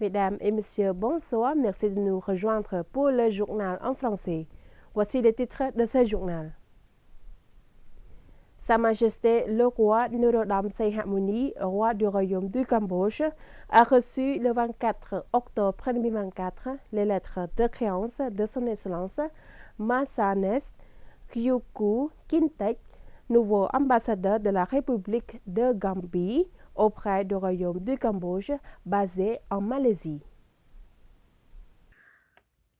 Mesdames et messieurs, bonsoir. Merci de nous rejoindre pour le journal en français. Voici les titres de ce journal. Sa Majesté le roi Norodom Sihamoni, roi du royaume du Cambodge, a reçu le 24 octobre 2024 les lettres de créance de son Excellence Massanes Kyuku Kintek, nouveau ambassadeur de la République de Gambie auprès du royaume du Cambodge basé en Malaisie.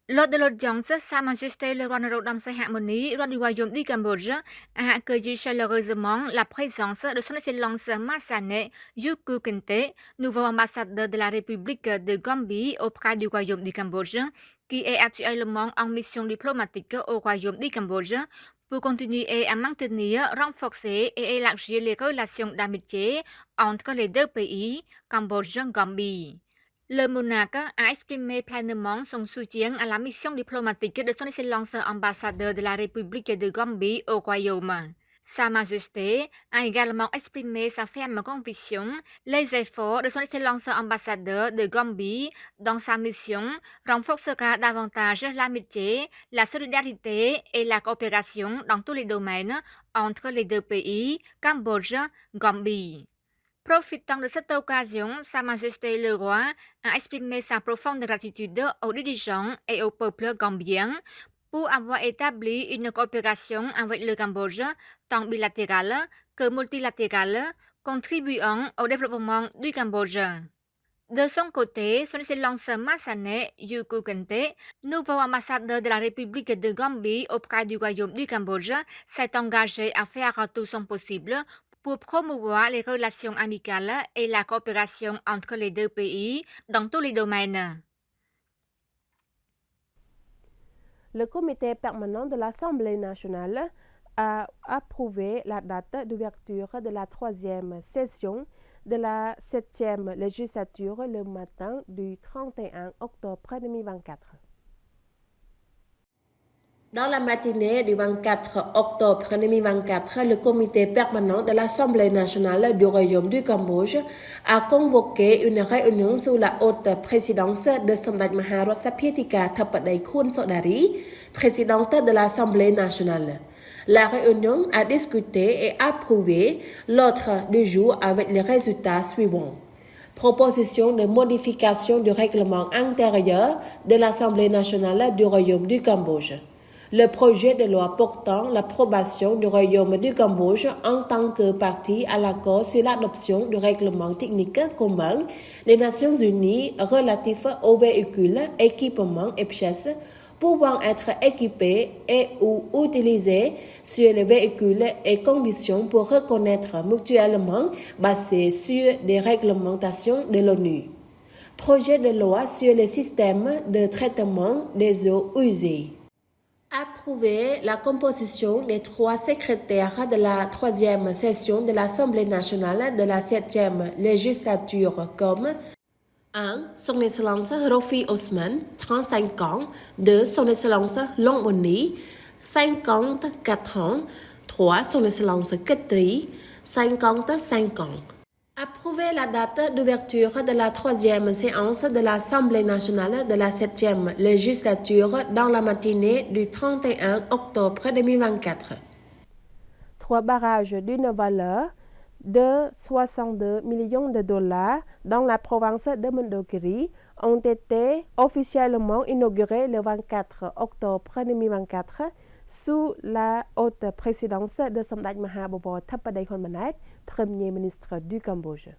Lors de l'audience, Sa Majesté le roi Norodom Sihamoni, roi du royaume du Cambodge, a accueilli chaleureusement la présence de son Excellence Massanet Yuku Kente, nouveau ambassadeur de la République de Gambie auprès du royaume du Cambodge, qui est actuellement en mission diplomatique au royaume du Cambodge pour continuer à maintenir, renforcer et élargir les relations d'amitié entre les deux pays, Cambodge-Gambie. Le monarque a exprimé pleinement son soutien à la mission diplomatique de son Excellence ambassadeur de la République de Gambie au Royaume. Sa Majesté a également exprimé sa ferme conviction les efforts de son Excellence ambassadeur de Gambie dans sa mission renforcera davantage l'amitié, la solidarité et la coopération dans tous les domaines entre les deux pays, Cambodge-Gambie. Profitant de cette occasion, Sa Majesté le roi a exprimé sa profonde gratitude aux dirigeants et au peuple gambien pour avoir établi une coopération avec le Cambodge, tant bilatérale que multilatérale, contribuant au développement du Cambodge. De son côté, son Excellence Massanet Yuku Kente, nouveau ambassadeur de la République de Gambie auprès du Royaume du Cambodge, s'est engagé à faire tout son possible pour promouvoir les relations amicales et la coopération entre les deux pays dans tous les domaines. Le comité permanent de l'Assemblée nationale a approuvé la date d'ouverture de la troisième session de la 7e législature le matin du 31 octobre 2024. Dans la matinée du 24 octobre 2024, le comité permanent de l'Assemblée nationale du Royaume du Cambodge a convoqué une réunion sous la haute présidence de Samdech Maharot Sapietika Thapadei Khun Sodari, présidente de l'Assemblée nationale. La réunion a discuté et approuvé l'ordre du jour avec les résultats suivants. Proposition de modification du règlement intérieur de l'Assemblée nationale du Royaume du Cambodge. Le projet de loi portant l'approbation du Royaume du Cambodge en tant que partie à l'accord sur l'adoption du règlement technique commun des Nations Unies relatif aux véhicules, équipements et pièces pouvant être équipés et ou utilisés sur les véhicules et conditions pour reconnaître mutuellement basés sur des réglementations de l'ONU. Projet de loi sur le système de traitement des eaux usées. Approuver la composition des trois secrétaires de la troisième session de l'Assemblée nationale de la 7e législature comme 1. Son Excellence Rofi Osman, 35 ans. 2. Son Excellence Long Boni, 54 ans. 3. Son Excellence Ketri, 55 ans. Approuver la date d'ouverture de la troisième séance de l'Assemblée nationale de la 7e législature dans la matinée du 31 octobre 2024. Trois barrages d'une valeur de 62 millions de dollars dans la province de Mondulkiri ont été officiellement inaugurés le 24 octobre 2024 sous la haute présidence de Samdech Mahabobor Thapadei Khun Manet, Premier ministre du Cambodge.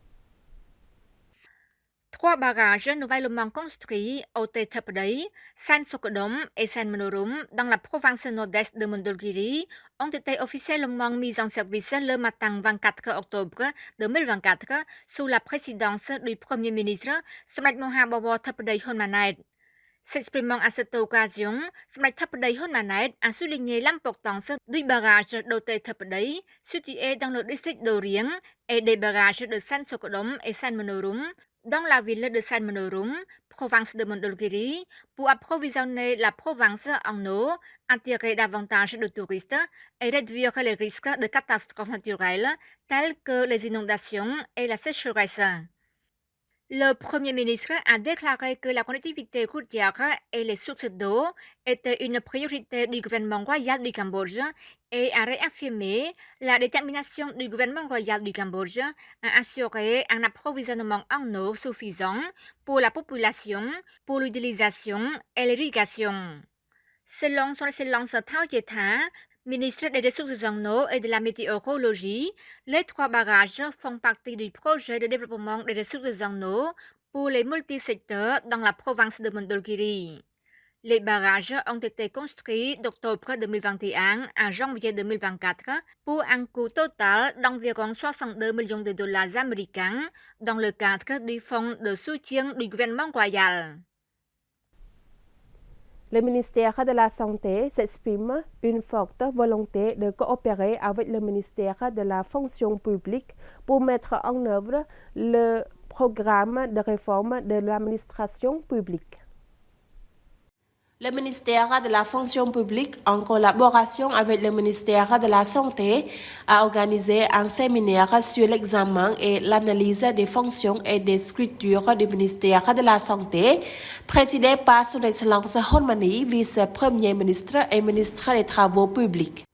Trois barrages nouvellement construits au Thapadei, San Sokodom et San Manorum dans la province nord-est de Mondulkiri ont été officiellement mis en service le matin 24 octobre 2024 sous la présidence du Premier ministre Samdech Mahabobor Thapadei Khun Manet. S'exprimant à cette occasion, Samdech Thapadei Khun Manet a souligné l'importance du barrage de Thapadei situé dans le district d'Orient et des barrages de San Sokodom et San Manorum dans la ville de San Manorum, province de Mondulkiri, pour approvisionner la province en eau, attirer davantage de touristes et réduire les risques de catastrophes naturelles telles que les inondations et la sécheresse. Le Premier ministre a déclaré que la connectivité routière et les sources d'eau étaient une priorité du gouvernement royal du Cambodge et a réaffirmé la détermination du gouvernement royal du Cambodge à assurer un approvisionnement en eau suffisant pour la population, pour l'utilisation et l'irrigation. Selon son excellence Thao Yetha, ministre des Ressources en eau et de la météorologie, les 3 barrages font partie du projet de développement des ressources en eau pour les multisecteurs dans la province de Mondulkiri. Les barrages ont été construits d'octobre 2021 à janvier 2024 pour un coût total d'environ 62 millions de dollars américains dans le cadre du fonds de soutien du gouvernement royal. Le ministère de la Santé s'exprime une forte volonté de coopérer avec le ministère de la Fonction publique pour mettre en œuvre le programme de réforme de l'administration publique. Le ministère de la Fonction publique, en collaboration avec le ministère de la Santé, a organisé un séminaire sur l'examen et l'analyse des fonctions et des structures du ministère de la Santé, présidé par Son Excellence Hun Mani, vice-premier ministre et ministre des Travaux publics.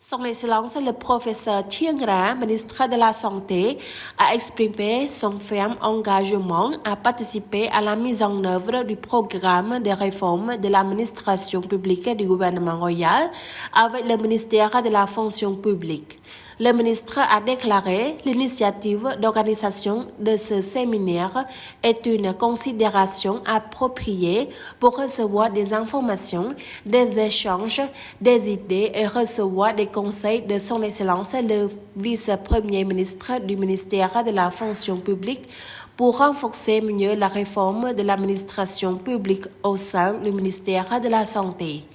Son Excellence le professeur Chiang Ra, ministre de la Santé, a exprimé son ferme engagement à participer à la mise en œuvre du programme de réforme de l'administration publique du gouvernement royal avec le ministère de la Fonction publique. Le ministre a déclaré l'initiative d'organisation de ce séminaire est une considération appropriée pour recevoir des informations, des échanges, des idées et recevoir des conseils de Son Excellence le vice-premier ministre du ministère de la Fonction publique pour renforcer mieux la réforme de l'administration publique au sein du ministère de la Santé.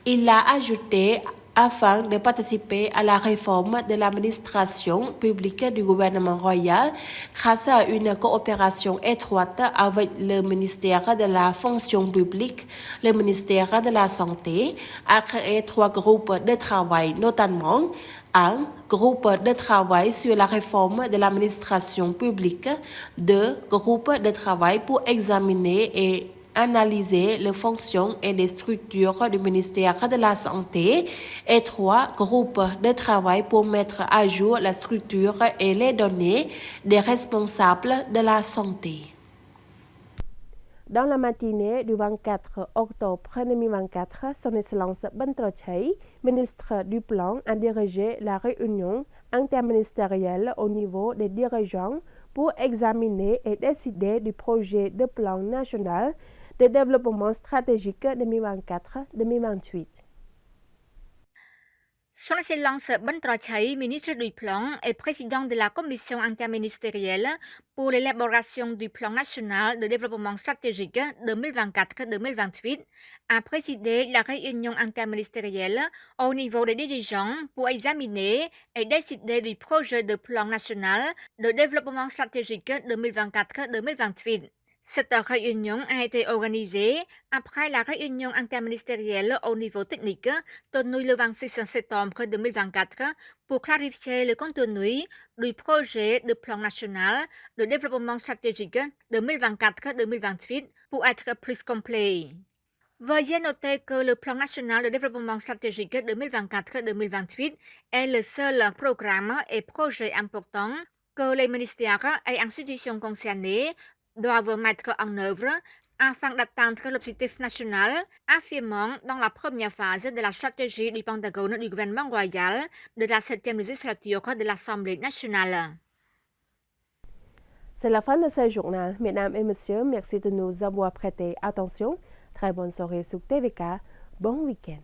Il a ajouté afin de participer à la réforme de l'administration publique du gouvernement royal grâce à une coopération étroite avec le ministère de la Fonction publique, le ministère de la Santé, a créé 3 groupes de travail, notamment un groupe de travail sur la réforme de l'administration publique, 2 groupes de travail pour examiner et analyser les fonctions et les structures du ministère de la Santé et 3 groupes de travail pour mettre à jour la structure et les données des responsables de la santé. Dans la matinée du 24 octobre 2024, Son Excellence Ban Trochai, ministre du Plan, a dirigé la réunion interministérielle au niveau des dirigeants pour examiner et décider du projet de plan national de développement stratégique 2024-2028. Son Excellence Ban Trochai, ministre du Plan et président de la Commission interministérielle pour l'élaboration du plan national de développement stratégique 2024-2028, a présidé la réunion interministérielle au niveau des dirigeants pour examiner et décider du projet de plan national de développement stratégique 2024-2028. Cette réunion a été organisée après la réunion interministérielle au niveau technique tenue le 26 septembre 2024 pour clarifier le contenu du projet de plan national de développement stratégique 2024-2028 pour être plus complet. Veuillez noter que le plan national de développement stratégique 2024-2028 est le seul programme et projet important que les ministères et institutions concernées doivent mettre en œuvre afin d'atteindre l'objectif national, affirmant dans la première phase de la stratégie du Pentagone du gouvernement royal de la 7e législature de l'Assemblée nationale. C'est la fin de ce journal. Mesdames et messieurs, merci de nous avoir prêté attention. Très bonne soirée sur TVK. Bon week-end.